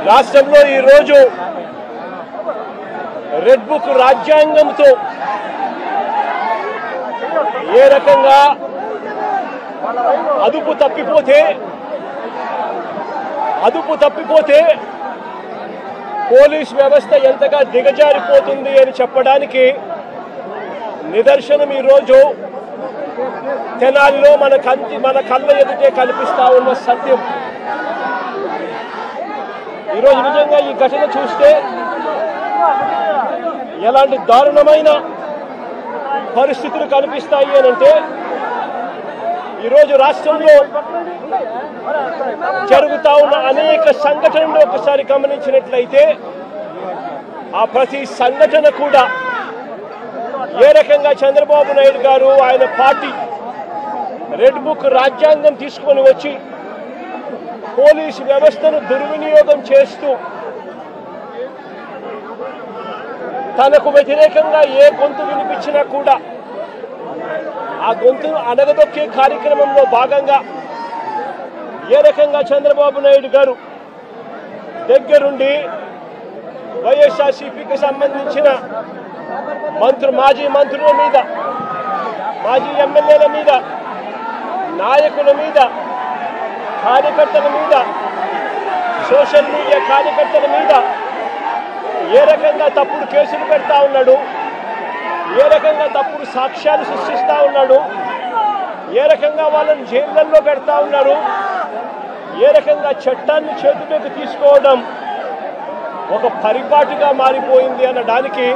రాష్ట్రంలో ఈరోజు red book రాజ్యాంగంతో ఏ రకంగా అదుపు తప్పిపోతే పోలీస్ వ్యవస్థ ఎంతగా దిగజారిపోతుంది అని చెప్పడానికి నిదర్శనం ఈరోజు తెనాలిలో మన కళ్ళ ఎదుటే కనిపిస్తా ఉన్న సత్యం. ఈరోజు నిజంగా ఈ ఘటన చూస్తే ఎలాంటి దారుణమైన పరిస్థితులు కనిపిస్తాయి అని అంటే, ఈరోజు రాష్ట్రంలో జరుగుతా ఉన్న అనేక సంఘటనలు ఒకసారి గమనించినట్లయితే ఆ ప్రతి సంఘటన కూడా ఏ రకంగా చంద్రబాబు నాయుడు గారు ఆయన పార్టీ రెడ్ బుక్ రాజ్యాంగం తీసుకొని వచ్చి పోలీసు వ్యవస్థను దుర్వినియోగం చేస్తూ తనకు వ్యతిరేకంగా ఏ గొంతు వినిపించినా కూడా ఆ గొంతును అణగదొక్కే కార్యక్రమంలో భాగంగా ఏ రకంగా చంద్రబాబు నాయుడు గారు దగ్గరుండి వైఎస్ఆర్సీపీకి సంబంధించిన మాజీ మంత్రుల మీద, మాజీ ఎమ్మెల్యేల మీద, నాయకుల మీద, కార్యకర్తల మీద, సోషల్ మీడియా కార్యకర్తల మీద ఏ రకంగా తప్పుడు కేసులు పెడతా ఉన్నాడు, ఏ రకంగా తప్పుడు సాక్ష్యాలు సృష్టిస్తూ ఉన్నాడు, ఏ రకంగా వాళ్ళని జైళ్ళల్లో పెడతా ఉన్నారు, ఏ రకంగా చట్టాన్ని చేతిలోకి తీసుకోవడం ఒక పరిపాటిగా మారిపోయింది అనడానికి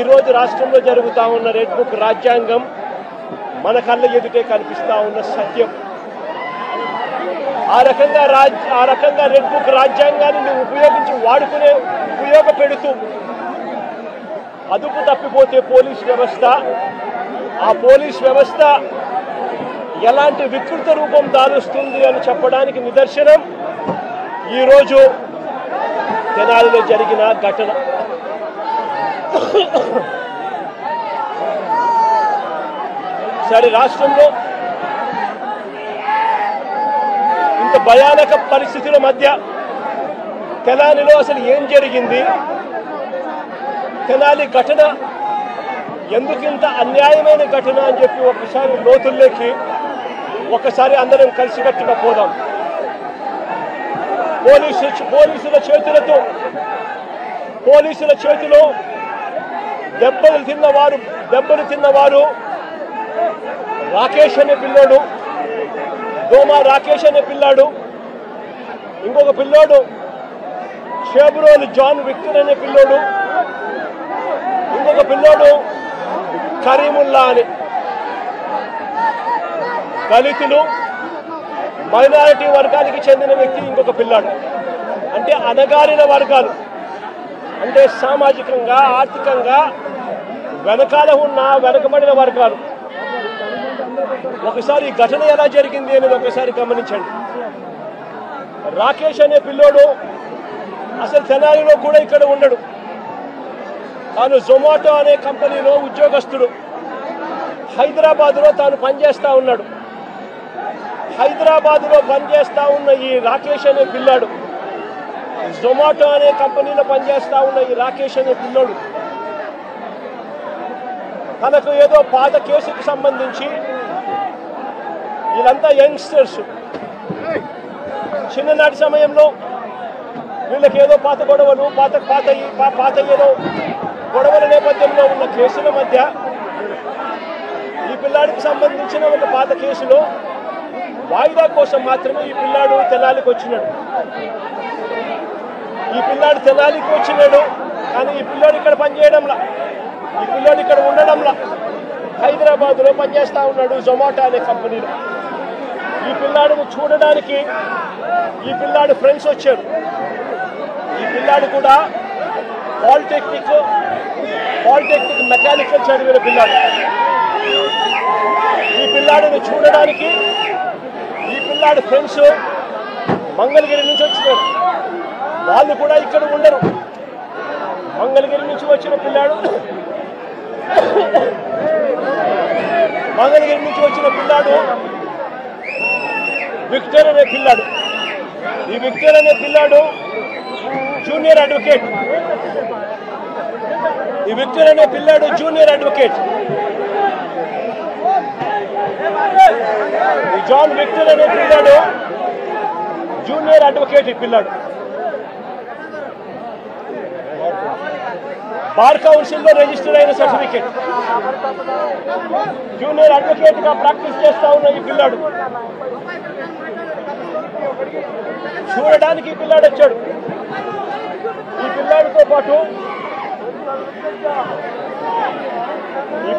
ఈరోజు రాష్ట్రంలో జరుగుతూ ఉన్న రెడ్ బుక్ రాజ్యాంగం మన కళ్ళ ఎదుటే కనిపిస్తూ ఉన్న సత్యం. ఆ రకంగా రెడ్ బుక్ రాజ్యాంగాన్ని ఉపయోగపెడుతూ అదుపు తప్పిపోతే పోలీస్ వ్యవస్థ, ఆ పోలీస్ వ్యవస్థ ఎలాంటి వికృత రూపం దాలుస్తుంది అని చెప్పడానికి నిదర్శనం ఈరోజు తెనాలిలో జరిగిన ఘటన. సరే, రాష్ట్రంలో ఇంత భయానక పరిస్థితుల మధ్య తెనాలిలో అసలు ఏం జరిగింది, తెనాలి ఘటన ఎందుకింత అన్యాయమైన ఘటన అని చెప్పి ఒకసారి లోతుల్లోకి అందరం కలిసికట్టుగా పోదాం. పోలీసుల చేతిలో దెబ్బలు తిన్నవారు రాకేష్ అనే పిల్లోడు, దోమా రాకేష్ అనే పిల్లాడు, ఇంకొక పిల్లోడు షేబ్రోలు జాన్ విక్టర్ అనే పిల్లోడు, ఇంకొక పిల్లోడు కరీముల్లా అని. దళితులు, మైనారిటీ వర్గానికి చెందిన వ్యక్తి ఇంకొక పిల్లాడు. అంటే అణగారిన వర్గాలు, అంటే సామాజికంగా ఆర్థికంగా వెనకబడిన వర్గాలు. ఒకసారి ఈ ఘటన ఎలా జరిగింది అనేది ఒకసారి గమనించండి. రాకేష్ అనే పిల్లోడు అసలు తెనాలిలో కూడా ఇక్కడ ఉండడు. తాను జొమాటో అనే కంపెనీలో ఉద్యోగస్తుడు. హైదరాబాద్లో తాను పనిచేస్తూ ఉన్నాడు. హైదరాబాద్లో పనిచేస్తూ ఉన్న ఈ రాకేష్ అనే పిల్లాడు, జొమాటో అనే కంపెనీలో పనిచేస్తూ ఉన్న ఈ రాకేష్ అనే పిల్లోడు తనకు ఏదో పాత కేసుకు సంబంధించి, వీళ్ళంతా యంగ్స్టర్స్, చిన్ననాటి సమయంలో వీళ్ళకి ఏదో పాత గొడవలు, పాత ఏదో గొడవల నేపథ్యంలో ఉన్న కేసుల మధ్య ఈ పిల్లాడికి సంబంధించిన ఒక పాత కేసులో వాయిదా కోసం మాత్రమే ఈ పిల్లాడు తెనాలికి వచ్చినాడు. కానీ ఈ పిల్లాడు ఇక్కడ పనిచేయడంలా, ఈ పిల్లాడు ఇక్కడ ఉండడంలా, హైదరాబాద్లో పనిచేస్తూ ఉన్నాడు జొమాటో అనే కంపెనీలో. ఈ పిల్లాడిని చూడడానికి ఈ పిల్లాడు ఫ్రెండ్స్ వచ్చారు. ఈ పిల్లాడు కూడా పాలిటెక్నిక్ మెకానికల్ చదివిన పిల్లాడు. ఈ పిల్లాడిని చూడడానికి ఈ పిల్లాడు ఫ్రెండ్స్ మంగళగిరి నుంచి వచ్చినారు. వాళ్ళు కూడా ఇక్కడ ఉండరు. మంగళగిరి నుంచి వచ్చిన పిల్లాడు విక్టర్ అనే పిల్లాడు ఈ విక్టర్ అనే పిల్లాడు జూనియర్ అడ్వకేట్. ఈ విక్టర్ అనే పిల్లాడు జూనియర్ అడ్వకేట్. ఈ జాన్ విక్టర్ అనే పిల్లాడు జూనియర్ అడ్వకేట్. ఈ పిల్లాడు బార్ కౌన్సిల్ లో రిజిస్టర్ అయిన సర్టిఫికేట్. జూనియర్ అడ్వకేట్ గా ప్రాక్టీస్ చేస్తా ఉన్న ఈ పిల్లాడు చూడడానికి ఈ పిల్లాడు వచ్చాడు. ఈ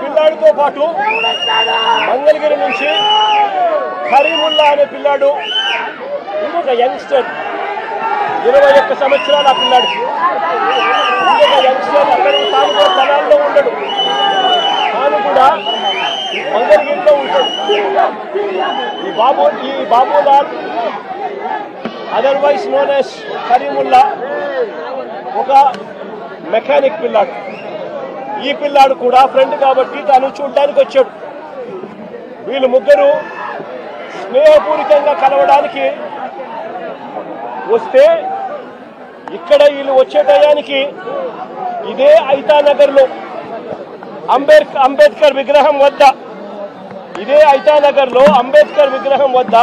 పిల్లాడితో పాటు మంగళగిరి నుంచి కరీముల్లా అనే పిల్లాడు, ఇంకొక యంగ్స్టర్ 21 సంవత్సరాలు. ఆ పిల్లాడు ఇంకొక యంగ్స్టర్ అక్కడ తాను స్థలాల్లో ఉండడు, తాను కూడా మంగళగిరిలో ఉంటాడు. ఈ Babulal otherwise known as Karimullah ఒక మెకానిక్ పిల్లాడు. ఈ పిల్లాడు కూడా ఫ్రెండ్ కాబట్టి తాను చూడడానికి వచ్చాడు. వీళ్ళు ముగ్గురు స్నేహపూరితంగా కలవడానికి వస్తే ఇక్కడ వీళ్ళు వచ్చే టయానికి ఇదే ఐతానగర్లో అంబేద్కర్ విగ్రహం వద్ద, ఇదే ఐతానగర్లో అంబేద్కర్ విగ్రహం వద్ద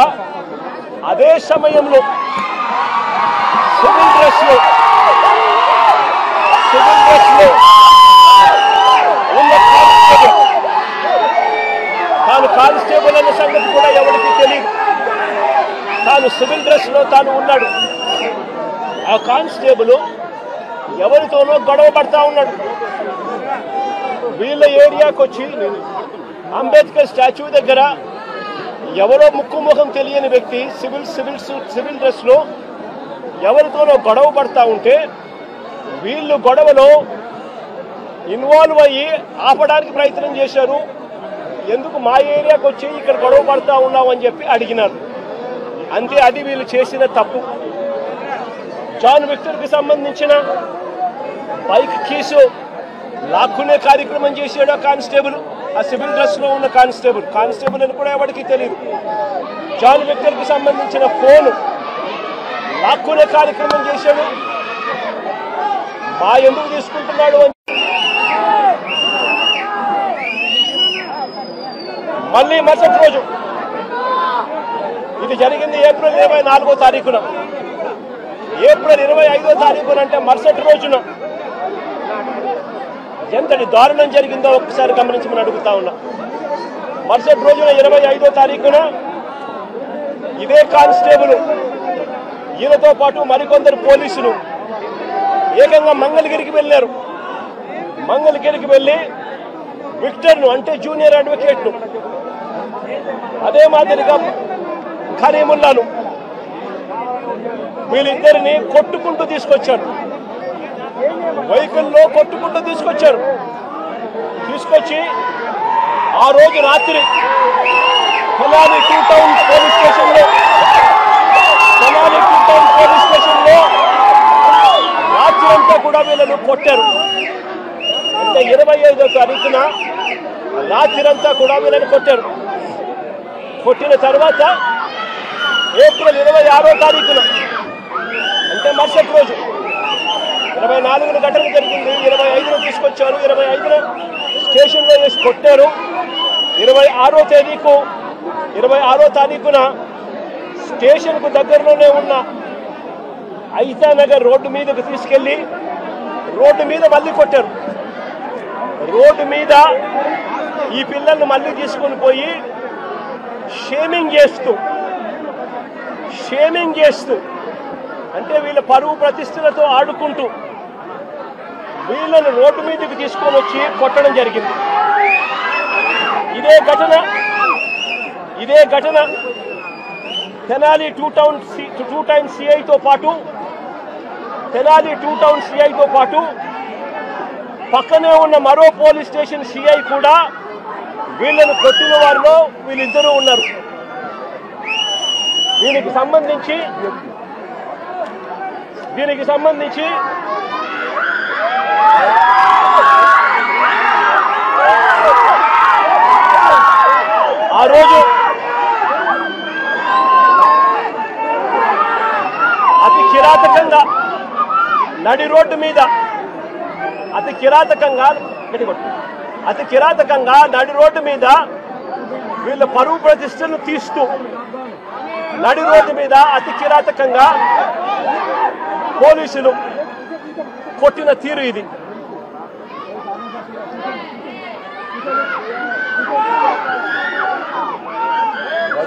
అదే సమయంలో సివిల్ డ్రెస్ లో ఉన్న తాను కానిస్టేబుల్ అనే సంగతి కూడా ఎవరికి తెలియదు. తాను సివిల్ డ్రెస్ లో తాను ఉన్నాడు. ఆ కానిస్టేబుల్ ఎవరితోనో గొడవ పడతా ఉన్నాడు. వీళ్ళ ఏరియాకి వచ్చి అంబేద్కర్ స్టాచ్యూ దగ్గర ఎవరో ముక్కుముఖం తెలియని వ్యక్తి సివిల్ డ్రెస్ లో ఎవరితోనో గొడవ పడతా ఉంటే వీళ్ళు గొడవలో ఇన్వాల్వ్ అయ్యి ఆపడానికి ప్రయత్నం చేశారు. ఎందుకు మా ఏరియాకి వచ్చి ఇక్కడ గొడవ పడతా ఉన్నావు అని చెప్పి అడిగినారు. అంతే, అది వీళ్ళు చేసిన తప్పు. జాన్ విక్టర్కి సంబంధించిన బైక్ కీసు లాక్కునే కార్యక్రమం చేశాడు ఆ కానిస్టేబుల్. ఆ సివిల్ డ్రెస్ లో ఉన్న కానిస్టేబుల్ అని కూడా ఎవరికి తెలియదు. జాన్ విక్టర్కి సంబంధించిన ఫోను లాక్కునే కార్యక్రమం చేశాడు. మా ఎందుకు తీసుకుంటున్నాడు అని మళ్ళీ మరుసటి రోజు, ఇది జరిగింది ఏప్రిల్ 24వ తారీఖున. ఏప్రిల్ 25వ తారీఖున అంటే మరుసటి రోజున ఎంతటి దారుణం జరిగిందో ఒక్కసారి గమనించమని అడుగుతా ఉన్నా. మరుసటి రోజున 25వ తారీఖున ఇదే కానిస్టేబుల్ ఈయనతో పాటు మరికొందరు పోలీసులు ఏకంగా మంగళగిరికి వెళ్ళారు. మంగళగిరికి వెళ్ళి విక్టర్ను అంటే జూనియర్ అడ్వకేట్ను, అదే మాదిరిగా కరీముల్లాను, వీళ్ళిద్దరిని కొట్టుకుంటూ తీసుకొచ్చారు. వెహికల్లో కొట్టుకుంటూ తీసుకొచ్చి ఆ రోజు రాత్రి తెనాలి 2 టౌన్ పోలీస్ స్టేషన్లో రాత్రి అంతా కూడా వీళ్ళను కొట్టారు. అంటే 25వ తారీఖున రాత్రంతా కూడా వీళ్ళని కొట్టారు. కొట్టిన తర్వాత ఏప్రిల్ 26వ తారీఖున అంటే మరుసటి రోజు 24న ఘటన జరిగింది. 25న తీసుకొచ్చారు. 25న స్టేషన్లో వేసి కొట్టారు. 26వ తారీఖున స్టేషన్కు దగ్గరలోనే ఉన్న ఐతానగర్ రోడ్డు మీదకు తీసుకెళ్లి రోడ్డు మీద మళ్ళీ కొట్టారు. రోడ్డు మీద ఈ పిల్లల్ని మళ్ళీ తీసుకొని పోయి షేమింగ్ చేస్తూ అంటే వీళ్ళ పరువు ప్రతిష్టలతో ఆడుకుంటూ వీళ్ళను రోడ్డు మీదకి తీసుకొని వచ్చి కొట్టడం జరిగింది. ఇదే ఘటన తెనాలి 2 టౌన్ సిఐతో పాటు పక్కనే ఉన్న మరో పోలీస్ స్టేషన్ సిఐ కూడా వీళ్ళను కొట్టిన వారిలో వీళ్ళిద్దరూ ఉన్నారు. దీనికి సంబంధించి ఆ రోజు నడి రోడ్డు మీద అతి కిరాతకంగా నడి రోడ్డు మీద వీళ్ళ పరువు ప్రతిష్టను తీస్తూ నడి రోడ్డు మీద అతి కిరాతకంగా పోలీసులు కొట్టిన తీరు ఇది.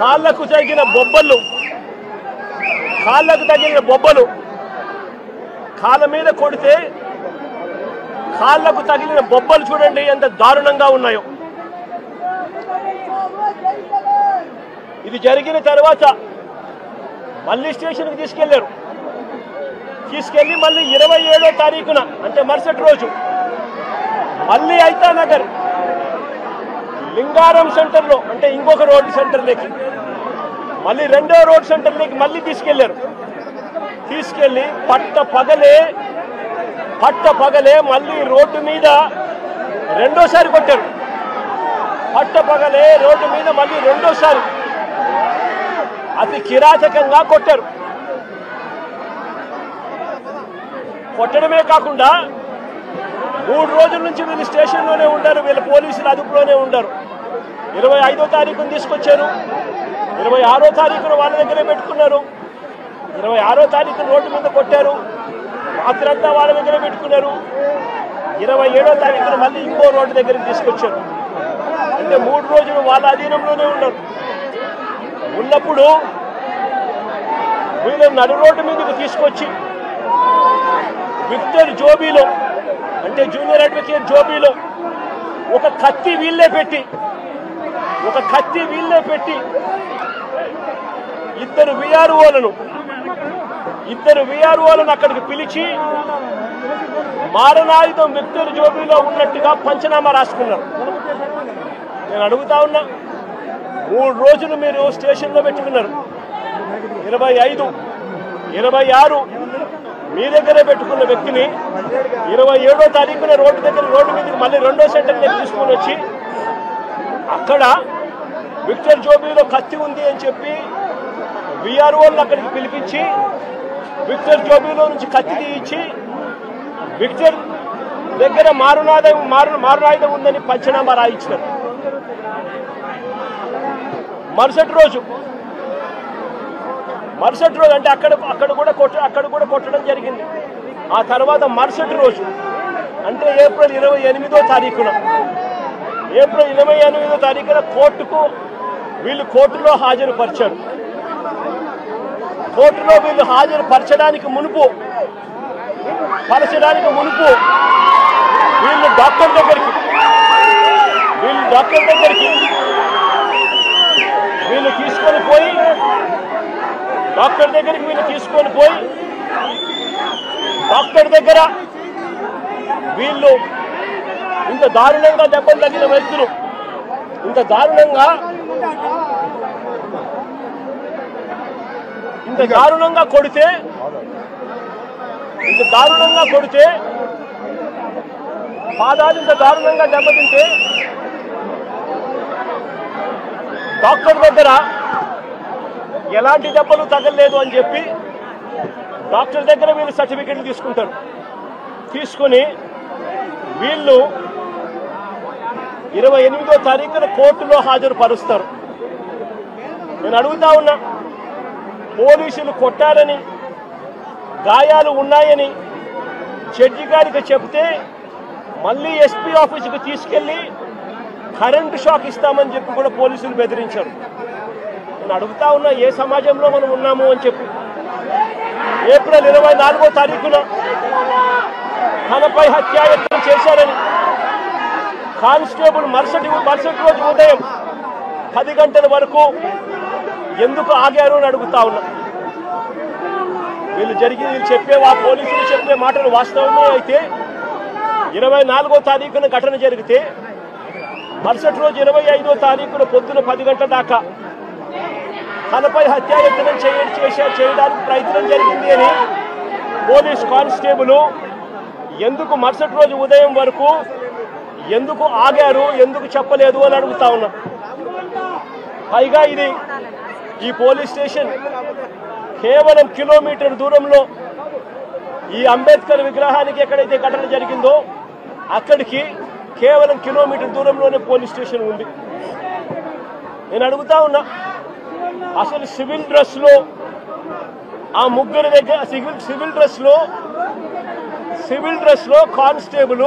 కాళ్ళకు తగిన బొబ్బలు కాళ్ళ మీద కొడితే కాళ్ళకు తగిలిన బొబ్బలు చూడండి ఎంత దారుణంగా ఉన్నాయో. ఇది జరిగిన తర్వాత మళ్ళీ స్టేషన్కి తీసుకెళ్లి మళ్ళీ 27వ తారీఖున అంటే మరుసటి రోజు మళ్ళీ ఐతానగర్ లింగారం సెంటర్లో అంటే ఇంకొక రోడ్ సెంటర్లోకి మళ్ళీ 2వ రోడ్ సెంటర్లోకి మళ్ళీ తీసుకెళ్లి పట్టపగలే మళ్ళీ రోడ్డు మీద రెండోసారి కొట్టారు. పట్టపగలే రోడ్డు మీద మళ్ళీ రెండోసారి అతి కిరాతకంగా కొట్టారు. కొట్టడమే కాకుండా 3 రోజుల నుంచి వీళ్ళు స్టేషన్లోనే ఉన్నారు, వీళ్ళ పోలీసులు అదుపులోనే ఉన్నారు. 25వ తారీఖున తీసుకొచ్చారు, 26వ తారీఖున వాళ్ళ దగ్గరే పెట్టుకున్నారు, 26వ తారీఖున రోడ్డు మీద కొట్టారు, రాత్రంతా వాళ్ళ దగ్గరే పెట్టుకున్నారు, 27వ తారీఖున మళ్ళీ ఇంకో రోడ్డు దగ్గరికి తీసుకొచ్చారు. అంటే 3 రోజులు వాళ్ళ అధీనంలోనే ఉన్నారు. ఉన్నప్పుడు వీళ్ళు నడు రోడ్డు మీదకి తీసుకొచ్చి విక్టర్ జోబీలో అంటే జూనియర్ అడ్వకేట్ జోబీలో ఒక కత్తి వీళ్ళే పెట్టి ఇద్దరు విఆర్ఓలను అక్కడికి పిలిచి మారణాయుధం విక్టర్ జోబీలో ఉన్నట్టుగా పంచనామా రాసుకున్నారు. నేను అడుగుతా ఉన్నా, 3 రోజులు మీరు స్టేషన్లో పెట్టుకున్నారు, 25, 26 మీ దగ్గరే పెట్టుకున్న వ్యక్తిని 27వ తారీఖున రోడ్డు మీదకి మళ్ళీ 2వ సెంటర్కి తీసుకొని వచ్చి అక్కడ విక్టర్ జోబీలో కత్తి ఉంది అని చెప్పి విఆర్ఓలను అక్కడికి పిలిపించి విక్టర్ జోబీలో నుంచి కత్తి తీయించి విక్టర్ దగ్గర మారణాయుధం ఉందని పంచనామా రాయించినారు. మరుసటి రోజు అంటే అక్కడ కూడా కొట్టడం జరిగింది. ఆ తర్వాత మరుసటి రోజు అంటే ఏప్రిల్ 28వ తారీఖున కోర్టులో హాజరుపరిచారు. కోర్టులో వీళ్ళు హాజరుపరచడానికి మునుపు వీళ్ళు డాక్టర్ దగ్గరికి తీసుకొని పోయి డాక్టర్ దగ్గర వీళ్ళు ఇంత దారుణంగా దెబ్బలు తగిన వ్యక్తులు ఇంత దారుణంగా కొడితే పాదాలు ఇంత దారుణంగా దెబ్బతింటే డాక్టర్ దగ్గర ఎలాంటి దెబ్బలు తగలలేదు అని చెప్పి డాక్టర్ దగ్గర వీళ్ళు సర్టిఫికెట్లు తీసుకొని వీళ్ళు 28వ తారీఖున కోర్టులో హాజరుపరుస్తారు. నేను అడుగుతా ఉన్నా, పోలీసులు కొట్టారని గాయాలు ఉన్నాయని జడ్జి గారికి చెప్తే మళ్ళీ ఎస్పీ ఆఫీసుకు తీసుకెళ్లి కరెంటు షాక్ ఇస్తామని చెప్పి కూడా పోలీసులు బెదిరించారు. నేను అడుగుతా ఉన్నా, ఏ సమాజంలో మనం ఉన్నాము అని చెప్పి. ఏప్రిల్ 24వ తారీఖున తనపై హత్యాయత్నం చేశారని కానిస్టేబుల్ మరుసటి రోజు ఉదయం 10 గంటల వరకు ఎందుకు ఆగారు అని అడుగుతా ఉన్నా. పోలీసులు చెప్పే మాటలు వాస్తవమే అయితే 24వ తారీఖున ఘటన జరిగితే మరుసటి రోజు 25వ తారీఖున పొద్దున 10 గంటల దాకా తనపై హత్యాయత్నం చేయడానికి ప్రయత్నం జరిగింది అని పోలీస్ కానిస్టేబుల్ ఎందుకు మరుసటి రోజు ఉదయం వరకు ఎందుకు ఆగారు, ఎందుకు చెప్పలేదు అని అడుగుతా ఉన్నా. పైగా ఈ పోలీస్ స్టేషన్ కేవలం కిలోమీటర్ దూరంలో ఈ అంబేద్కర్ విగ్రహానికి ఎక్కడైతే ఘటన జరిగిందో అక్కడికి కేవలం కిలోమీటర్ దూరంలోనే పోలీస్ స్టేషన్ ఉంది. నేను అడుగుతా ఉన్నా, అసలు సివిల్ డ్రెస్లో ఆ ముగ్గురు దగ్గర సివిల్ డ్రెస్లో కానిస్టేబుల్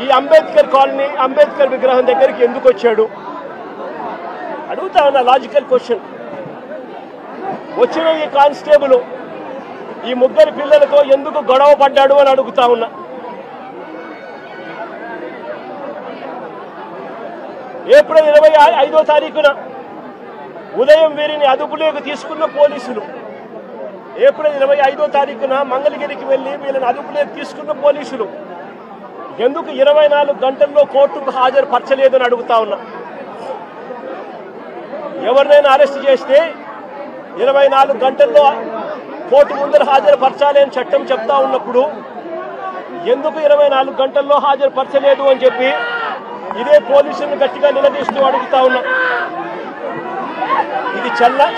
ఈ అంబేద్కర్ విగ్రహం దగ్గరికి ఎందుకు వచ్చాడు? అడుగుతా ఉన్నా, లాజికల్ క్వశ్చన్. వచ్చిన ఈ కానిస్టేబుల్ ఈ ముగ్గురు పిల్లలతో ఎందుకు గొడవ పడ్డాడు అని అడుగుతా ఉన్నా. ఏప్రిల్ 25వ తారీఖున ఉదయం వీరిని అదుపులోకి తీసుకున్న పోలీసులు, ఏప్రిల్ 25వ తారీఖున మంగళగిరికి వెళ్లి వీళ్ళని అదుపులోకి తీసుకున్న పోలీసులు ఎందుకు 24 గంటల్లో కోర్టుకు హాజరుపరచలేదని అడుగుతా ఉన్నా. ఎవరినైనా అరెస్ట్ చేస్తే 24 గంటల్లో కోర్టు ముందర హాజరుపరచాలి అని చట్టం చెప్తా ఉన్నప్పుడు ఎందుకు 24 గంటల్లో హాజరుపరచలేదు అని చెప్పి ఇదే పోలీసులను గట్టిగా నిలదీస్తూ అడుగుతా ఉన్నా. ఇది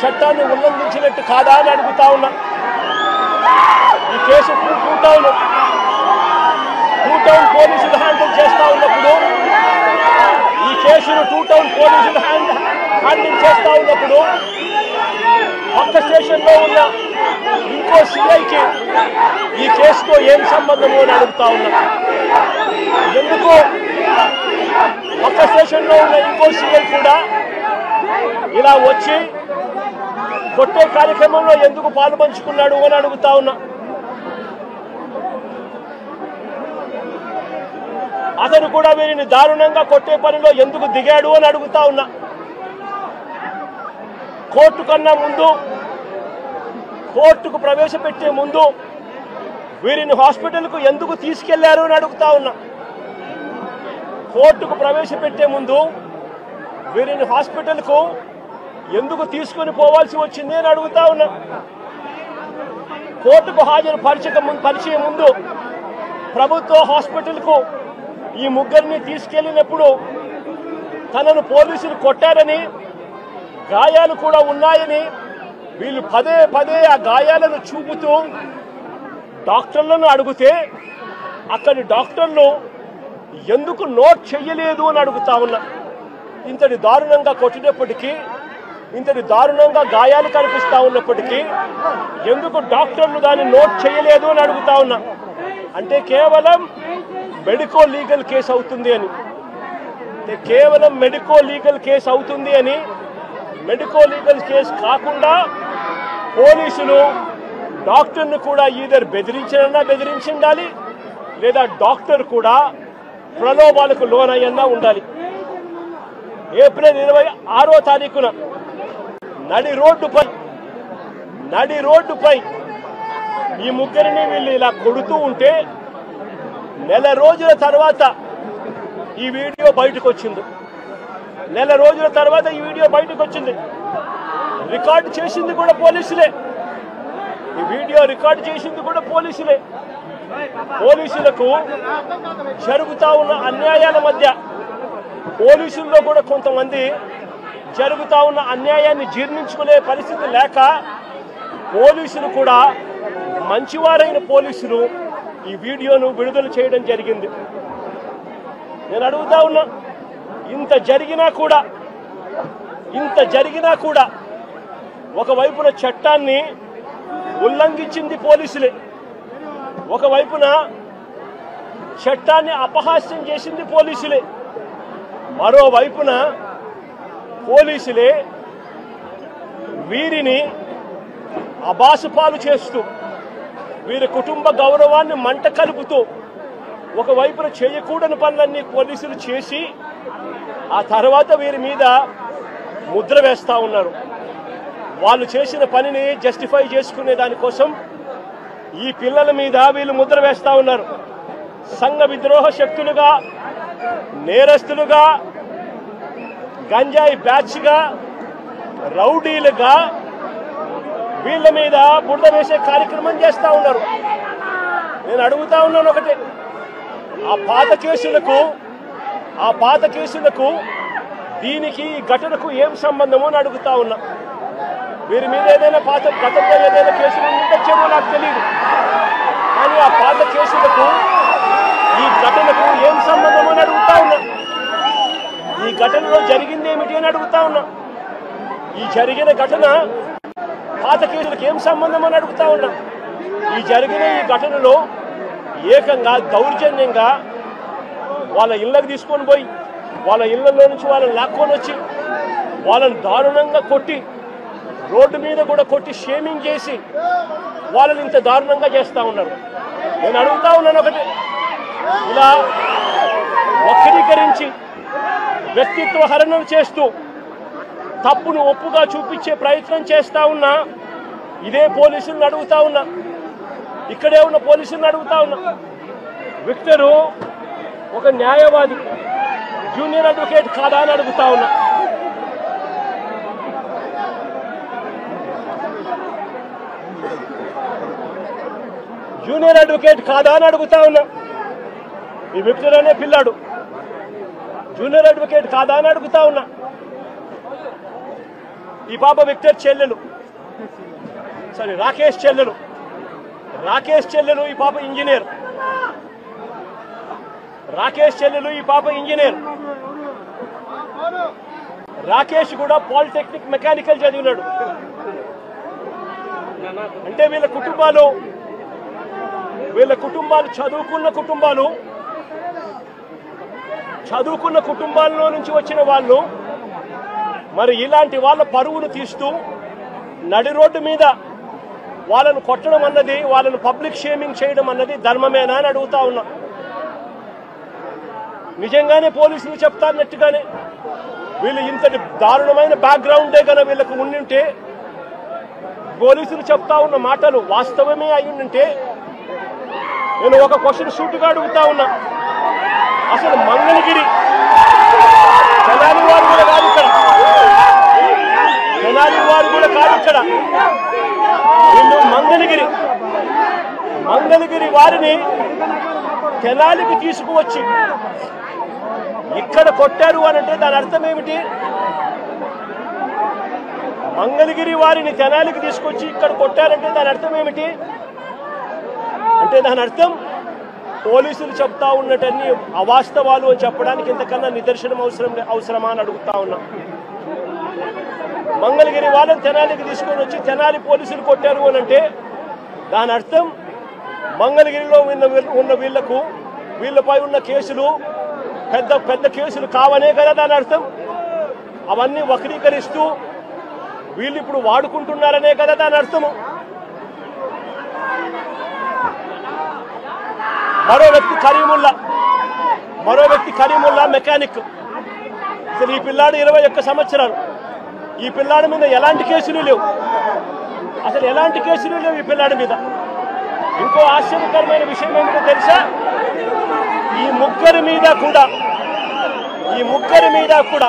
చట్టాన్ని ఉల్లంఘించినట్టు కాదా అని అడుగుతా ఉన్నా. ఈ కేసు టూ టౌన్ పోలీసులు హ్యాండిల్ చేస్తా ఉన్నప్పుడు, ఈ కేసును టూ టౌన్ పోలీసులు హ్యాండిల్ చేస్తా ఉన్నప్పుడు పక్క స్టేషన్లో ఉన్న ఇంకో సిఐకి ఈ కేసుతో ఏం సంబంధము అని అడుగుతా ఉన్నా. ఎందుకు పక్క స్టేషన్లో ఉన్న ఇంకో సిఐ కూడా ఇలా వచ్చి కొట్టే కార్యక్రమంలో ఎందుకు పాల్పంచుకున్నాడు అని అడుగుతా ఉన్నా. అతను కూడా వీరిని దారుణంగా కొట్టే పనిలో ఎందుకు దిగాడు అని అడుగుతా ఉన్నా. కోర్టు కన్నా ముందు, కోర్టుకు ప్రవేశపెట్టే ముందు వీరిని హాస్పిటల్కు ఎందుకు తీసుకెళ్లారు అని అడుగుతా ఉన్నా. కోర్టుకు ప్రవేశపెట్టే ముందు వీరిని హాస్పిటల్కు ఎందుకు తీసుకొని పోవాల్సి వచ్చింది అని అడుగుతా ఉన్నా. కోర్టుకు పరిచే ముందు ప్రభుత్వ హాస్పిటల్కు ఈ ముగ్గురిని తీసుకెళ్లినప్పుడు తనను పోలీసులు కొట్టారని, గాయాలు కూడా ఉన్నాయని వీళ్ళు పదే పదే ఆ గాయాలను చూపుతూ డాక్టర్లను అడిగితే అక్కడి డాక్టర్లు ఎందుకు నోట్ చెయ్యలేదు అని అడుగుతా ఉన్నా. ఇంతటి దారుణంగా కొట్టినప్పటికీ, ఇంతటి దారుణంగా గాయాలు కనిపిస్తా ఉన్నప్పటికీ ఎందుకు డాక్టర్లు దాన్ని నోట్ చేయలేదు అని అడుగుతా ఉన్నా. అంటే కేవలం మెడికో లీగల్ కేసు అవుతుంది అని, కేవలం మెడికో లీగల్ కేసు అవుతుంది అని, మెడికో లీగల్ కేసు కాకుండా పోలీసులు డాక్టర్ను కూడా ఈధర్ బెదిరించాలి, లేదా డాక్టర్ కూడా ప్రలోభాలకు లోనయ్యన్నా ఉండాలి. ఏప్రిల్ 26వ తారీఖున నడి రోడ్డుపై ఈ ముగ్గురిని వీళ్ళు ఇలా కొడుతూ ఉంటే నెల రోజుల తర్వాత ఈ వీడియో బయటకు వచ్చింది. రికార్డు చేసింది కూడా పోలీసులే. ఈ వీడియో రికార్డు చేసింది కూడా పోలీసులే. పోలీసులకు జరుగుతా ఉన్న అన్యాయాల మధ్య పోలీసుల్లో కూడా కొంతమంది జరుగుతా ఉన్న అన్యాయాన్ని జీర్ణించుకునే పరిస్థితి లేక పోలీసులు కూడా, మంచివారైన పోలీసులు ఈ వీడియోను విడుదల చేయడం జరిగింది. నేను అడుగుతా ఉన్నా, ఇంత జరిగినా కూడా ఒకవైపున చట్టాన్ని ఉల్లంఘించింది పోలీసులే, ఒకవైపున చట్టాన్ని అపహాస్యం చేసింది పోలీసులే, మరోవైపున పోలీసులే వీరిని అబాసుపాలు చేస్తూ, వీరి కుటుంబ గౌరవాన్ని మంట కలుపుతూ, ఒకవైపున చేయకూడని పనులన్నీ పోలీసులు చేసి ఆ తర్వాత వీరి మీద ముద్ర వేస్తా ఉన్నారు. వాళ్ళు చేసిన పనిని జస్టిఫై చేసుకునే దానికోసం ఈ పిల్లల మీద వీళ్ళు ముద్ర వేస్తా ఉన్నారు. సంఘ విద్రోహ శక్తులుగా, నేరస్తులుగా, గంజాయి బ్యాచ్గా, రౌడీలుగా వీళ్ళ మీద బురద వేసే కార్యక్రమం చేస్తా ఉన్నారు. నేను అడుగుతా ఉన్నాను ఒకటే, ఆ పాత కేసులకు దీనికి ఈ ఘటనకు ఏం సంబంధమో అని అడుగుతా ఉన్నా. వీరి మీద ఏదైనా గతంలో ఏదైనా కేసులు ఉండొచ్చేమో నాకు తెలియదు. కానీ ఆ పాత కేసులకు ఈ ఘటనకు ఏం సంబంధం అని అడుగుతా ఉన్నా. ఈ ఘటనలో జరిగింది ఏమిటి అని అడుగుతా ఉన్నా. ఈ జరిగిన ఘటన పాత కేసులకు ఏం సంబంధం అని అడుగుతా ఉన్నా. ఈ జరిగిన ఈ ఘటనలో ఏకంగా దౌర్జన్యంగా వాళ్ళ ఇళ్ళకి తీసుకొని పోయి వాళ్ళ ఇళ్లలో నుంచి వాళ్ళని లాక్కొని వచ్చి వాళ్ళని దారుణంగా కొట్టి రోడ్డు మీద కూడా కొట్టి షేమింగ్ చేసి వాళ్ళని ఇంత దారుణంగా చేస్తూ ఉన్నారు. నేను అడుగుతా ఉన్నాను ఒకటి, ఇలా వక్రీకరించి వ్యక్తిత్వ హరణం చేస్తూ తప్పును ఒప్పుగా చూపించే ప్రయత్నం చేస్తా ఉన్నా ఇదే పోలీసులను అడుగుతా ఉన్నా, ఇక్కడే ఉన్న పోలీసులను అడుగుతా ఉన్నా. విక్టరు ఒక న్యాయవాది, జూనియర్ అడ్వకేట్ కాదా అని అడుగుతా ఉన్నా. జూనియర్ అడ్వకేట్ కాదా అని అడుగుతా ఉన్నా. ఈ విక్టర్ అనే పిల్లాడు జూనియర్ అడ్వకేట్ కాదా అని అడుగుతా ఉన్నా. ఈ పాప విక్టర్ చెల్లెలు, సారీ రాకేష్ చెల్లెలు, ఈ పాప ఇంజనీర్. రాకేష్ చెల్లెలు, ఈ పాప ఇంజనీర్. రాకేష్ కూడా పాలిటెక్నిక్ మెకానికల్ చదివినాడు. అంటే వీళ్ళ కుటుంబాలు చదువుకున్న కుటుంబాల్లో నుంచి వచ్చిన వాళ్ళు మరి ఇలాంటి వాళ్ళ పరువును తీస్తూ నడి రోడ్డు మీద వాళ్ళను కొట్టడం అన్నది, వాళ్ళను పబ్లిక్ షేమింగ్ చేయడం అన్నది ధర్మమేనా అని అడుగుతా ఉన్నా. నిజంగానే పోలీసులు చెప్తాన్నట్టుగానే వీళ్ళు ఇంతటి దారుణమైన బ్యాక్గ్రౌండే కనుక వీళ్ళకు ఉండింటే, పోలీసులు చెప్తా ఉన్న మాటలు వాస్తవమే అయ్యుంటే, నేను ఒక క్వశ్చన్ సూటుగా అడుగుతా ఉన్నా. అసలు మంగళగిరి తెనాలి వారు కూడా కాదు ఇక్కడ, వీళ్ళు మంగళగిరి వారిని తెనాలికి తీసుకువచ్చి ఇక్కడ కొట్టారు అనంటే దాని అర్థం ఏమిటి? మంగళగిరి వారిని తెనాలికి తీసుకొచ్చి ఇక్కడ కొట్టారంటే దాని అర్థం ఏమిటి? అంటే దాని అర్థం పోలీసులు చెప్తా ఉన్నటన్ని అవాస్తవాలు అని చెప్పడానికి ఇంతకన్నా నిదర్శనం అవసరమా అని అడుగుతా ఉన్నా. మంగళగిరి వాళ్ళని తెనాలికి తీసుకొని వచ్చి తెనాలి పోలీసులు కొట్టారు అనంటే దాని అర్థం మంగళగిరిలో ఉన్న వీళ్ళపై ఉన్న కేసులు పెద్ద కేసులు కావనే కదా దాని అర్థం. అవన్నీ వక్రీకరిస్తూ వీళ్ళు ఇప్పుడు వాడుకుంటున్నారనే కదా దాని అర్థము. మరో వ్యక్తి కరీముల్లా మెకానిక్. అసలు ఈ పిల్లాడు 21 సంవత్సరాలు. ఈ పిల్లాడి మీద ఎలాంటి కేసులు లేవు, అసలు ఎలాంటి కేసులు లేవు ఈ పిల్లాడి మీద. ఇంకో ఆశ్చర్యకరమైన విషయం ఏమిటో తెలుసా? ఈ ముగ్గురి మీద కూడా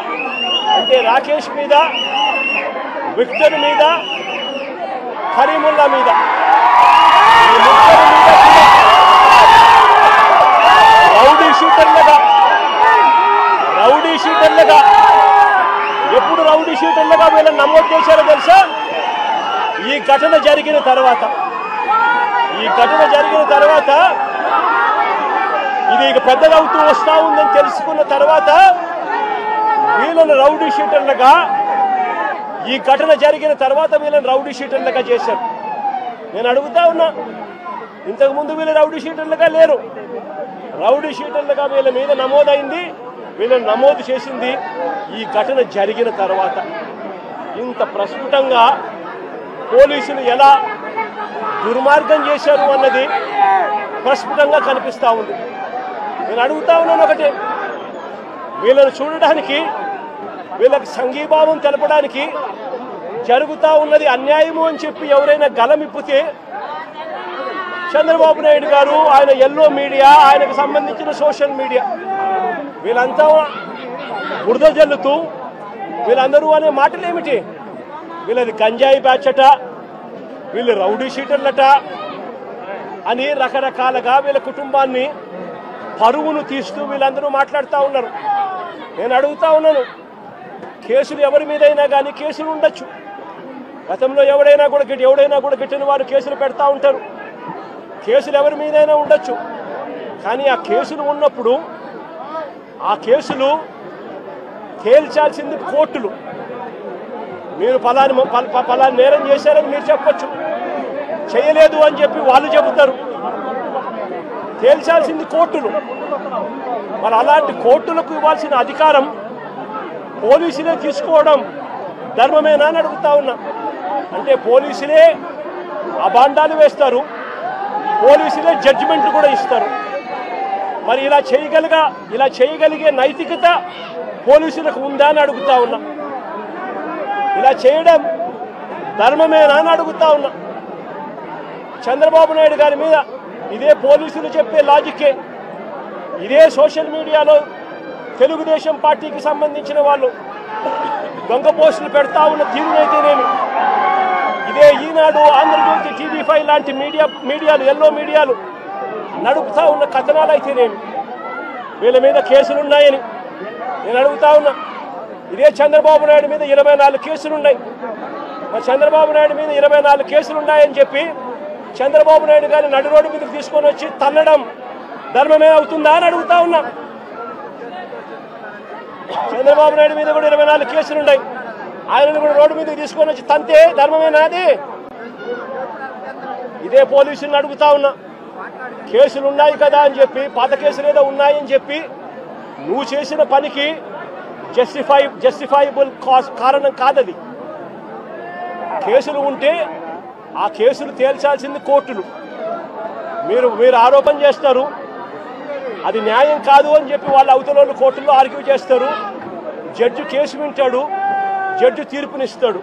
అంటే రాకేష్ మీద, విక్టర్ మీద, కరీముల్లా మీద, ఈ ముగ్గురి మీద కూడా రౌడీ షీటర్లుగా ఎప్పుడు రౌడీ షీటర్లుగా వీళ్ళని నమోదు చేశారో తెలుసా? ఈ ఘటన జరిగిన తర్వాత ఇది ఇక పెద్దదవుతూ వస్తా ఉందని తెలుసుకున్న తర్వాత వీళ్ళని రౌడీ షీటర్లుగా, ఈ ఘటన జరిగిన తర్వాత వీళ్ళని రౌడీ షీటర్లుగా చేశారు. నేను అడుగుతా ఉన్నా, ఇంతకుముందు వీళ్ళు రౌడీ షీటర్లుగా లేరు. రౌడీ షీటర్లుగా వీళ్ళ మీద నమోదైంది, వీళ్ళని నమోదు చేసింది ఈ ఘటన జరిగిన తర్వాత. ఇంత ప్రస్ఫుటంగా పోలీసులు ఎలా దుర్మార్గం చేశారు అన్నది ప్రస్ఫుటంగా కనిపిస్తూ ఉంది. నేను అడుగుతా ఉన్నాను ఒకటి, వీళ్ళని చూడడానికి, వీళ్ళకి సంఘీభావం తెలపడానికి జరుగుతూ ఉన్నది అన్యాయము అని చెప్పి ఎవరైనా గలమిప్పితే చంద్రబాబు నాయుడు గారు, ఆయన ఎల్లో మీడియా, ఆయనకు సంబంధించిన సోషల్ మీడియా వీళ్ళంతా బురద జల్లుతూ వీళ్ళందరూ అనే మాటలు ఏమిటి? వీళ్ళది గంజాయి బ్యాచట, వీళ్ళు రౌడీ షీటర్లట అని రకరకాలుగా వీళ్ళ కుటుంబాన్ని పరువును తీస్తూ వీళ్ళందరూ మాట్లాడుతూ ఉన్నారు. నేను అడుగుతా ఉన్నాను, కేసులు ఎవరి మీదైనా కానీ కేసులు ఉండొచ్చు. గతంలో ఎవడైనా కూడా గిట్టిన వారు కేసులు పెడతా ఉంటారు. కేసులు ఎవరి మీదైనా ఉండొచ్చు, కానీ ఆ కేసులు ఉన్నప్పుడు ఆ కేసులు తేల్చాల్సింది కోర్టులు. మీరు పలాని నేరం చేశారని మీరు చెప్పొచ్చు, చేయలేదు అని చెప్పి వాళ్ళు చెబుతారు. తేల్చాల్సింది కోర్టులు. మరి అలాంటి కోర్టులకు ఇవ్వాల్సిన అధికారం పోలీసులే తీసుకోవడం ధర్మమేనా అని అడుగుతా ఉన్నా. అంటే పోలీసులే అబాండాలు వేస్తారు, పోలీసులే జడ్జిమెంట్ కూడా ఇస్తారు. మరి ఇలా చేయగలిగే నైతికత పోలీసులకు ఉందా అని అడుగుతా ఉన్నా. ఇలా చేయడం ధర్మమేనా అని అడుగుతా ఉన్నా. చంద్రబాబు నాయుడు గారి మీద ఇదే పోలీసులు చెప్పే లాజిక్కే, ఇదే సోషల్ మీడియాలో తెలుగుదేశం పార్టీకి సంబంధించిన వాళ్ళు దొంగ పోస్టులు పెడతా ఉన్న తీరునైతేనేమి, ఇదే ఈనాడు, ఆంధ్రజ్యోతి, TV5 లాంటి మీడియాలు ఎల్లో మీడియాలు నడుపుతా ఉన్న కథనాలు అయితేనేమి, వీళ్ళ మీద కేసులున్నాయని నేను అడుగుతా ఉన్నా. ఇదే చంద్రబాబు నాయుడు మీద 24 కేసులున్నాయి. మరి చంద్రబాబు నాయుడు మీద 24 కేసులున్నాయని చెప్పి చంద్రబాబు నాయుడు గారిని నడి రోడ్డు మీదకి తీసుకొని వచ్చి తన్నడం ధర్మమే అవుతుందా అని అడుగుతా ఉన్నా. చంద్రబాబు నాయుడు మీద కూడా 24 కేసులున్నాయి, ఆయనను కూడా రోడ్డు మీదకి తీసుకొని వచ్చి తంతే ధర్మమేనా అది? ఇదే పోలీసులను అడుగుతా ఉన్నా. కేసులు ఉన్నాయి కదా అని చెప్పి, పాత కేసులు ఏదో ఉన్నాయని చెప్పి నువ్వు చేసిన పనికి జస్టిఫైబుల్ కారణం కాదది. కేసులు ఉంటే ఆ కేసులు తేల్చాల్సింది కోర్టులు. మీరు ఆరోపణ చేస్తారు, అది న్యాయం కాదు అని చెప్పి వాళ్ళ అవతల కోర్టుల్లో ఆర్గ్యూ చేస్తారు. జడ్జి కేసు వింటాడు, జడ్జి తీర్పునిస్తాడు.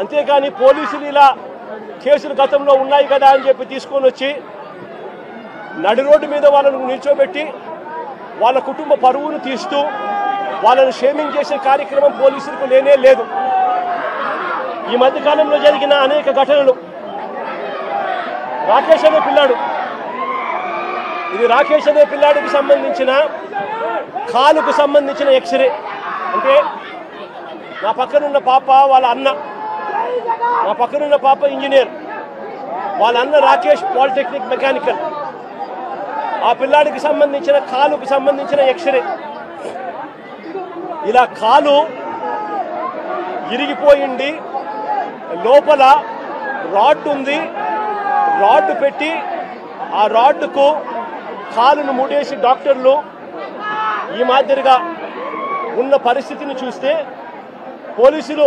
అంతేకాని పోలీసులు ఇలా కేసులు గతంలో ఉన్నాయి కదా అని చెప్పి తీసుకొని వచ్చి నడి రోడ్డు మీద వాళ్ళను నిల్చోబెట్టి వాళ్ళ కుటుంబ పరువును తీస్తూ వాళ్ళను షేమింగ్ చేసే కార్యక్రమం పోలీసులకు లేనే లేదు. ఈ మధ్య కాలంలో జరిగిన అనేక ఘటనలు, రాకేష్ అనే పిల్లాడు, ఇది రాకేష్ అనే పిల్లాడికి సంబంధించిన కాలుకు సంబంధించిన ఎక్స్రే. అంటే నా పక్కనున్న పాప వాళ్ళ అన్న, నా పక్కనున్న పాప ఇంజనీర్, వాళ్ళ అన్న రాకేష్ పాలిటెక్నిక్ మెకానికల్. ఆ పిల్లాడికి సంబంధించిన కాలుకు సంబంధించిన ఎక్స్రే. ఇలా కాలు ఇరిగిపోయింది, లోపల రాడ్ ఉంది, రాడ్ పెట్టి ఆ రాడ్కు కాలును ముడేసి డాక్టర్లు ఈ మాదిరిగా ఉన్న పరిస్థితిని చూస్తే పోలీసులు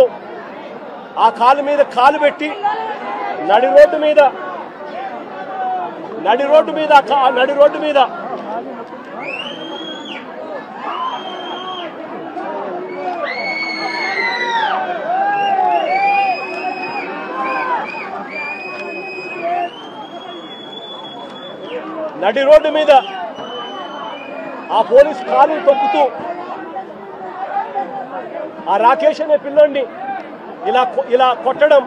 ఆ కాలు మీద కాలు పెట్టి నడి రోడ్డు మీద ఆ పోలీస్ కాలు తొక్కుతూ ఆ రాకేష్ అనే పిల్లోడిని ఇలా కొట్టడం,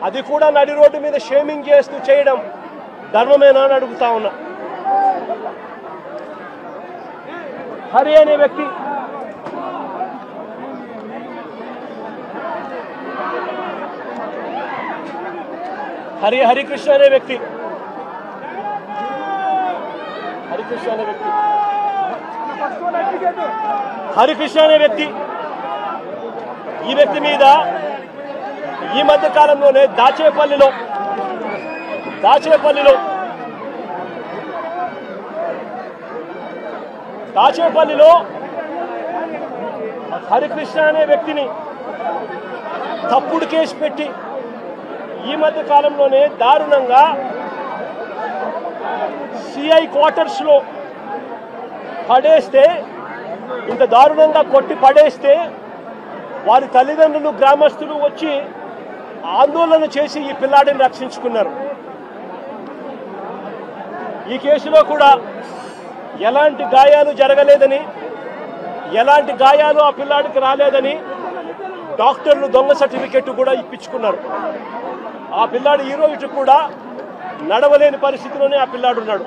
అది కూడా నడి రోడ్డు మీద షేమింగ్ చేస్తూ చేయడం ధర్మమేనా అని అడుగుతా ఉన్నా. హరి అనే వ్యక్తి, హరికృష్ణ అనే వ్యక్తి ఈ వ్యక్తి మీద ఈ మధ్య కాలంలోనే దాచేపల్లిలో హరికృష్ణ అనే వ్యక్తిని తప్పుడు కేసు పెట్టి ఈ మధ్య కాలంలోనే దారుణంగా సిఐ క్వార్టర్స్ లో పడేస్తే, ఇంత దారుణంగా కొట్టి పడేస్తే వారి తల్లిదండ్రులు, గ్రామస్తులు వచ్చి ఆందోళన చేసి ఈ పిల్లాడిని రక్షించుకున్నారు. ఈ కేసులో కూడా ఎలాంటి గాయాలు జరగలేదని, ఎలాంటి గాయాలు ఆ పిల్లాడికి రాలేదని డాక్టర్లు దొంగ సర్టిఫికెట్ కూడా ఇప్పించుకున్నారు. ఆ పిల్లాడు ఈ రోజు కూడా నడవలేని పరిస్థితిలోనే ఆ పిల్లాడు ఉన్నాడు.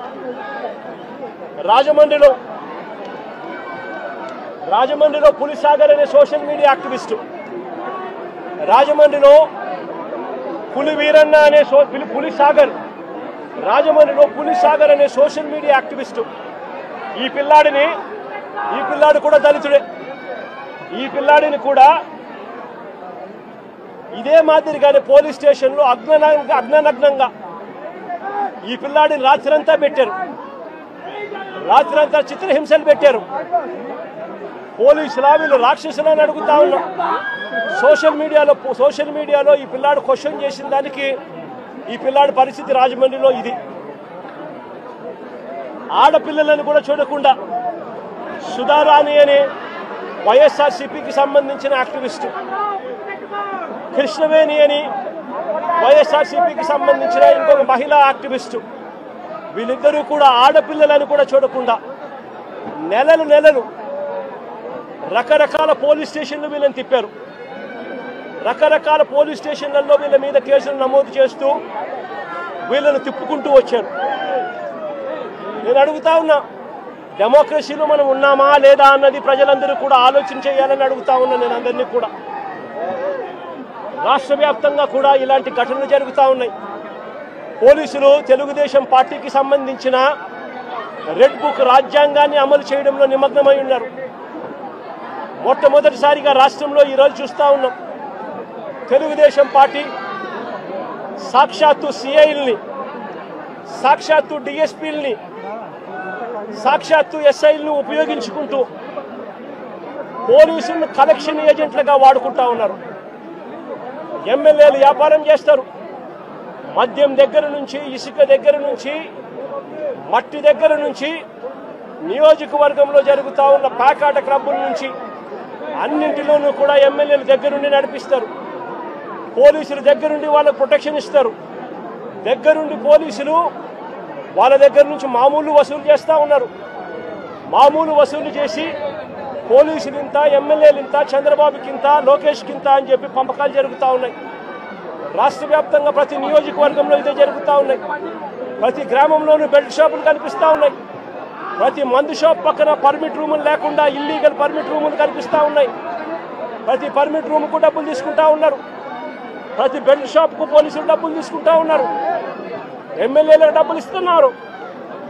రాజమండ్రిలో పులిసాగర్ అనే సోషల్ మీడియా యాక్టివిస్టు, రాజమండ్రిలో పులి వీరన్న అనే పులిసాగర్ రాజమండ్రిలో పులిసాగర్ అనే సోషల్ మీడియా యాక్టివిస్టు ఈ పిల్లాడు కూడా దళితుడే. ఈ పిల్లాడిని కూడా ఇదే మాదిరిగానే పోలీస్ స్టేషన్లో అగ్ననగ్నంగా ఈ పిల్లాడిని రాత్రంతా పెట్టారు. రాత్రంతా చిత్రహింసలు పెట్టారు. పోలీసులా వీళ్ళు రాక్షసులని అడుగుతా ఉన్నాం. సోషల్ మీడియాలో ఈ పిల్లాడు క్వశ్చన్ చేసిన దానికి ఈ పిల్లాడి పరిస్థితి రాజమండ్రిలో ఇది. ఆడపిల్లలను కూడా చూడకుండా సుధారాణి అనే వైఎస్ఆర్సీపీకి సంబంధించిన యాక్టివిస్టు, కృష్ణవేణి అని వైఎస్ఆర్సీపీకి సంబంధించిన ఇంకొక మహిళా యాక్టివిస్టు, వీళ్ళిద్దరూ కూడా ఆడపిల్లలను కూడా చూడకుండా నెలలు రకరకాల పోలీస్ స్టేషన్లు వీళ్ళని తిప్పారు. రకరకాల పోలీస్ స్టేషన్లలో వీళ్ళ మీద కేసులు నమోదు చేస్తూ వీళ్ళను తిప్పుకుంటూ వచ్చారు. నేను అడుగుతా ఉన్నా, డెమోక్రసీలో మనం ఉన్నామా లేదా అన్నది ప్రజలందరూ కూడా ఆలోచన చేయాలని అడుగుతా ఉన్నా. నేను అందరినీ కూడా రాష్ట్ర వ్యాప్తంగా కూడా ఇలాంటి ఘటనలు జరుగుతూ ఉన్నాయి. పోలీసులు తెలుగుదేశం పార్టీకి సంబంధించిన రెడ్ బుక్ రాజ్యాంగాన్ని అమలు చేయడంలో నిమగ్నమై ఉన్నారు. మొట్టమొదటిసారిగా రాష్ట్రంలో ఈరోజు చూస్తూ ఉన్నాం. తెలుగుదేశం పార్టీ సాక్షాత్తు సిఐల్ని, సాక్షాత్తు డిఎస్పీల్ని, సాక్షాత్తు ఎస్ఐలను ఉపయోగించుకుంటూ పోలీసులను కలెక్షన్ ఏజెంట్లుగా వాడుకుంటా ఉన్నారు. ఎమ్మెల్యేలు వ్యాపారం చేస్తారు. మద్యం దగ్గర నుంచి, ఇసుక దగ్గర నుంచి, మట్టి దగ్గర నుంచి, నియోజకవర్గంలో జరుగుతూ ఉన్న ప్యాకాట క్లబ్బుల నుంచి అన్నింటిలోనూ కూడా ఎమ్మెల్యేల దగ్గరుండి నడిపిస్తారు. పోలీసులు దగ్గరుండి వాళ్ళకు ప్రొటెక్షన్ ఇస్తారు. దగ్గరుండి పోలీసులు వాళ్ళ దగ్గర నుంచి మామూలు వసూలు చేస్తూ ఉన్నారు. మామూలు వసూలు చేసి పోలీసులు ఇంత, ఎమ్మెల్యేలు ఇంత, చంద్రబాబుకి ఇంత, లోకేష్కి ఇంత అని చెప్పి పంపకాలు జరుగుతూ ఉన్నాయి. రాష్ట్ర వ్యాప్తంగా ప్రతి నియోజకవర్గంలో ఇదే జరుగుతూ ఉన్నాయి. ప్రతి గ్రామంలోనూ బెల్ట్ షాపులు కనిపిస్తూ ఉన్నాయి. ప్రతి మందు షాప్ పక్కన పర్మిట్ రూములు లేకుండా ఇల్లీగల్ పర్మిట్ రూములు కనిపిస్తూ ఉన్నాయి. ప్రతి పర్మిట్ రూమ్కు డబ్బులు తీసుకుంటా ఉన్నారు. ప్రతి బెల్ట్ షాప్కు పోలీసులు డబ్బులు తీసుకుంటా ఉన్నారు. ఎమ్మెల్యేలకు డబ్బులు ఇస్తున్నారు.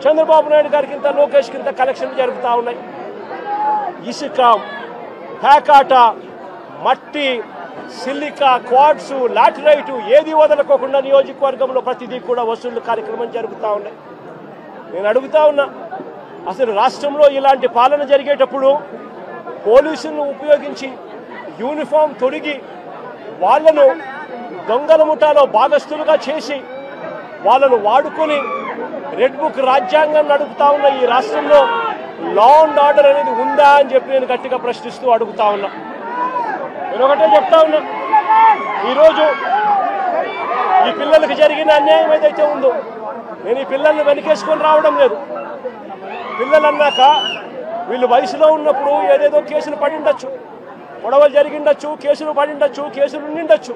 చంద్రబాబు నాయుడు గారికి ఇంత, లోకేష్కి ఇంత కలెక్షన్లు జరుగుతూ ఉన్నాయి. ఇసుక, ప్యాకాట, మట్టి, సిలికా, క్వాడ్స్, లాటరైటు ఏది వదలకోకుండా నియోజకవర్గంలో ప్రతిదీ కూడా వసూళ్లు కార్యక్రమం జరుగుతూ ఉన్నాయి. నేను అడుగుతా ఉన్నా, అసలు రాష్ట్రంలో ఇలాంటి పాలన జరిగేటప్పుడు పోలీసులను ఉపయోగించి యూనిఫామ్ తొడిగి వాళ్ళను దొంగల ముఠాలో భాగస్థులుగా చేసి వాళ్ళను వాడుకొని రెడ్ బుక్ రాజ్యాంగం నడుపుతా ఉన్న ఈ రాష్ట్రంలో లా అండ్ ఆర్డర్ అనేది ఉందా అని చెప్పి నేను గట్టిగా ప్రశ్నిస్తూ అడుగుతా ఉన్నా. నేను ఒకటే చెప్తా ఉన్నా, ఈరోజు ఈ పిల్లలకు జరిగిన అన్యాయం ఏదైతే ఉందో, నేను ఈ పిల్లల్ని వెనకేసుకొని రావడం లేదు. పిల్లలు అన్నాక వీళ్ళు వయసులో ఉన్నప్పుడు ఏదేదో కేసులు పడిండొచ్చు, గొడవలు జరిగిండొచ్చు, కేసులు పడిండొచ్చు, కేసులు ఉండిండొచ్చు.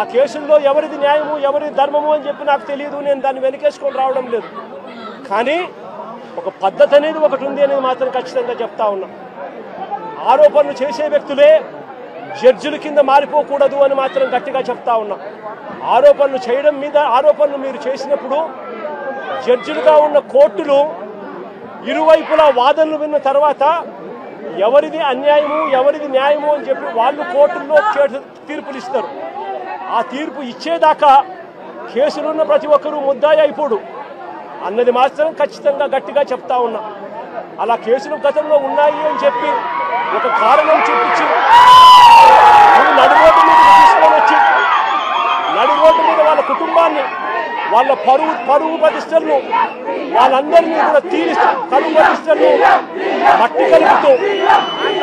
ఆ కేసుల్లో ఎవరిది న్యాయము, ఎవరిది ధర్మము అని చెప్పి నాకు తెలియదు. నేను దాన్ని వెనకేసుకొని రావడం లేదు. కానీ ఒక పద్ధతి అనేది ఒకటి ఉంది అనేది మాత్రం ఖచ్చితంగా చెప్తా ఉన్నా. ఆరోపణలు చేసే వ్యక్తులే జడ్జిల కింద మారిపోకూడదు అని మాత్రం గట్టిగా చెప్తా ఉన్నా. ఆరోపణలు చేయడం మీద ఆరోపణలు మీరు చేసినప్పుడు జడ్జిలుగా ఉన్న కోర్టులు ఇరువైపులా వాదనలు విన్న తర్వాత ఎవరిది అన్యాయము, ఎవరిది న్యాయము అని చెప్పి వాళ్ళు కోర్టుల్లో తీర్పులు ఇస్తారు. ఆ తీర్పు ఇచ్చేదాకా కేసులున్న ప్రతి ఒక్కరూ ముద్దాయి అయిపోడు అన్నది మాత్రం ఖచ్చితంగా గట్టిగా చెప్తా ఉన్నా. అలా కేసులు గతంలో ఉన్నాయి అని చెప్పి ఒక కారణం చూపించి నడి రోడ్డు మీద తీసుకొని వచ్చి నడి రోడ్డు మీద వాళ్ళ కుటుంబాన్ని, వాళ్ళ పరువు ప్రతిష్టలను, వాళ్ళందరినీ కూడా పరువు ప్రతిష్టలను మట్టి కలుపుతూ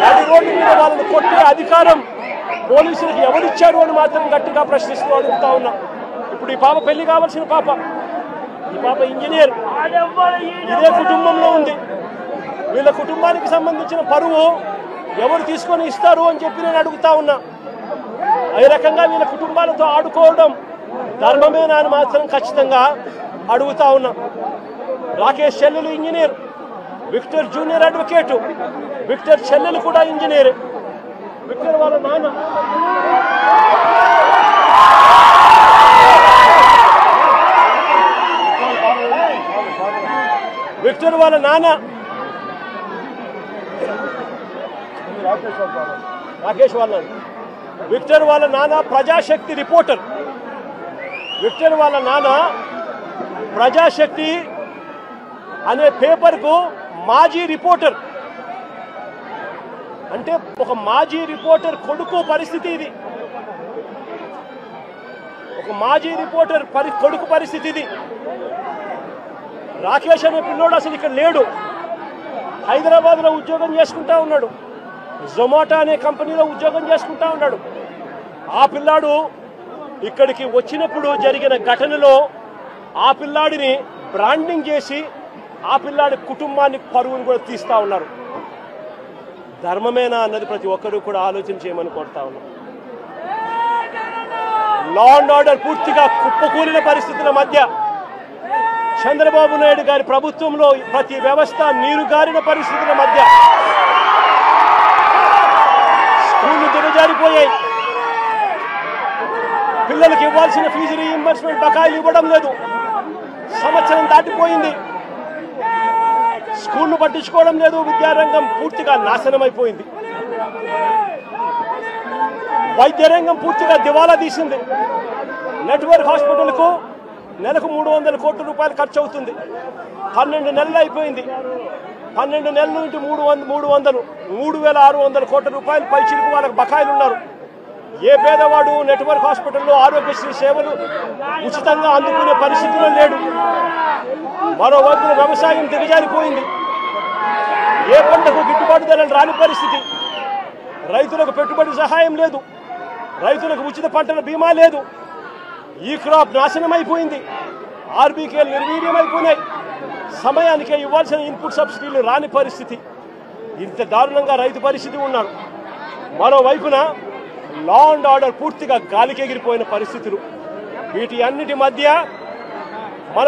నడి రోడ్డు మీద వాళ్ళని కొట్టే అధికారం పోలీసులకు ఎవరిచ్చారు అని మాత్రం గట్టిగా ప్రశ్నిస్తూ అడుగుతా ఉన్నా. ఇప్పుడు ఈ పాప పెళ్లి కావాల్సిన పాప, ఈ పాప ఇంజనీర్, ఇదే కుటుంబంలో ఉంది. వీళ్ళ కుటుంబానికి సంబంధించిన పరువు ఎవరు తీసుకొని ఇస్తారు అని చెప్పి నేను అడుగుతా ఉన్నా. ఈ రకంగా వీళ్ళ కుటుంబాలతో ఆడుకోవడం ధర్మమేనా అని మాత్రం ఖచ్చితంగా అడుగుతా ఉన్నా. రాకేష్ చెల్లెలు engineer, Victor junior advocate, Victor చెల్లెలు కూడా ఇంజనీర్, విక్టర్ వాళ్ళ నాన్న విక్టర్ వాళ్ళ నాన్న రాకేష్ వాళ్ళ విక్టర్ వాళ్ళ నాన్న ప్రజాశక్తి రిపోర్టర్. విక్టర్ వాళ్ళ నాన్న ప్రజాశక్తి అనే పేపర్కు మాజీ రిపోర్టర్. అంటే ఒక మాజీ రిపోర్టర్ కొడుకు పరిస్థితి ఇది. ఒక మాజీ రిపోర్టర్ కొడుకు పరిస్థితి ఇది. రాకేష్ అనే పిల్లోడు అసలు ఇక్కడ లేడు. హైదరాబాద్లో ఉద్యోగం చేసుకుంటా ఉన్నాడు. జొమాటో అనే కంపెనీలో ఉద్యోగం చేసుకుంటా ఉన్నాడు. ఆ పిల్లాడు ఇక్కడికి వచ్చినప్పుడు జరిగిన ఘటనలో ఆ పిల్లాడిని బ్రాండింగ్ చేసి ఆ పిల్లాడి కుటుంబాన్ని పరువును కూడా తీస్తా ఉన్నారు. ధర్మమేనా అన్నది ప్రతి ఒక్కరూ కూడా ఆలోచన చేయమని కోరుతా ఉన్నారు. లా అండ్ ఆర్డర్ పూర్తిగా కుప్పకూలిన పరిస్థితుల మధ్య చంద్రబాబు నాయుడు గారి ప్రభుత్వంలో ప్రతి వ్యవస్థ నీరుగారిన పరిస్థితుల మధ్య స్కూళ్లు దిగజారిపోయాయి. పిల్లలకు ఇవ్వాల్సిన ఫీజు రీయింబర్స్మెంట్ బకాయిలు ఇవ్వడం లేదు. సంవత్సరం దాటిపోయింది. స్కూళ్లు పట్టించుకోవడం లేదు. విద్యారంగం పూర్తిగా నాశనం అయిపోయింది. వైద్య రంగం పూర్తిగా దివాలా తీసింది. నెట్వర్క్ హాస్పిటల్కు నెలకు 300 కోట్ల రూపాయలు ఖర్చు అవుతుంది. 12 నెలలు అయిపోయింది. 12 నెలల నుండి 3,600 కోట్ల రూపాయలు పైచిలకు వాళ్ళకు బకాయిలు ఉన్నారు. ఏ పేదవాడు నెట్వర్క్ హాస్పిటల్లో ఆరోగ్యశ్రీ సేవలు ఉచితంగా అందుకునే పరిస్థితిలో లేడు. మరోవైపు వ్యవసాయం దిగజారిపోయింది. ఏ పంటకు గిట్టుబాటు ధరలు రాని పరిస్థితి. రైతులకు పెట్టుబడి సహాయం లేదు. రైతులకు ఉచిత పంటల బీమా లేదు. ఈ క్రాప్ నాశనం అయిపోయింది. ఆర్బీకేలు నిర్వీర్యమైపోయినాయి. సమయానికే ఇవ్వాల్సిన ఇన్పుట్ సబ్సిడీలు రాని పరిస్థితి. ఇంత దారుణంగా రైతు పరిస్థితి ఉన్నారు. మరోవైపున లా అండ్ ఆర్డర్ పూర్తిగా గాలికి ఎగిరిపోయిన పరిస్థితులు. వీటి అన్నిటి మధ్య మా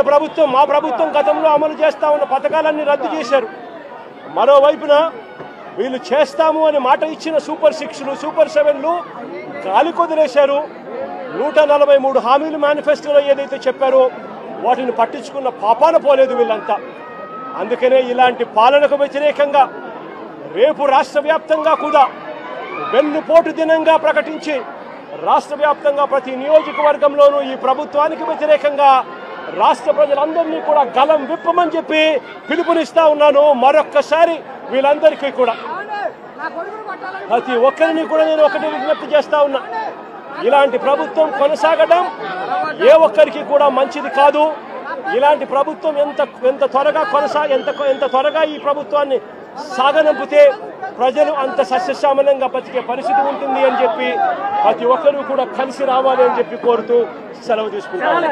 ప్రభుత్వం గతంలో అమలు చేస్తా ఉన్న పథకాలన్నీ రద్దు చేశారు. మరోవైపున వీళ్ళు చేస్తాము అని మాట ఇచ్చిన సూపర్ 6లు సూపర్ 7లు గాలి కొదిలేశారు. 143 హామీలు మేనిఫెస్టోలో ఏదైతే చెప్పారో వాటిని పట్టించుకున్న పాపాన పోలేదు వీళ్ళంతా. అందుకనే ఇలాంటి పాలనకు వ్యతిరేకంగా రేపు రాష్ట్ర వ్యాప్తంగా కూడా వెన్నుపోటు దినంగా ప్రకటించి రాష్ట్ర వ్యాప్తంగా ప్రతి నియోజకవర్గంలోనూ ఈ ప్రభుత్వానికి వ్యతిరేకంగా రాష్ట్ర ప్రజలందరినీ కూడా గలం విప్పమని చెప్పి పిలుపునిస్తా ఉన్నాను. మరొక్కసారి వీళ్ళందరికీ కూడా ప్రతి ఒక్కరిని కూడా నేను ఒకటి విజ్ఞప్తి చేస్తా ఉన్నా. ఇలాంటి ప్రభుత్వం కొనసాగడం ఏ ఒక్కరికి కూడా మంచిది కాదు. ఇలాంటి ప్రభుత్వం ఎంత త్వరగా ఈ ప్రభుత్వాన్ని సాగనంపితే ప్రజలు అంత సస్యశ్యామలంగా బతికే పరిస్థితి ఉంటుంది అని చెప్పి ప్రతి ఒక్కరూ కూడా కలిసి రావాలి అని చెప్పి కోరుతూ సెలవు తీసుకుంటాను.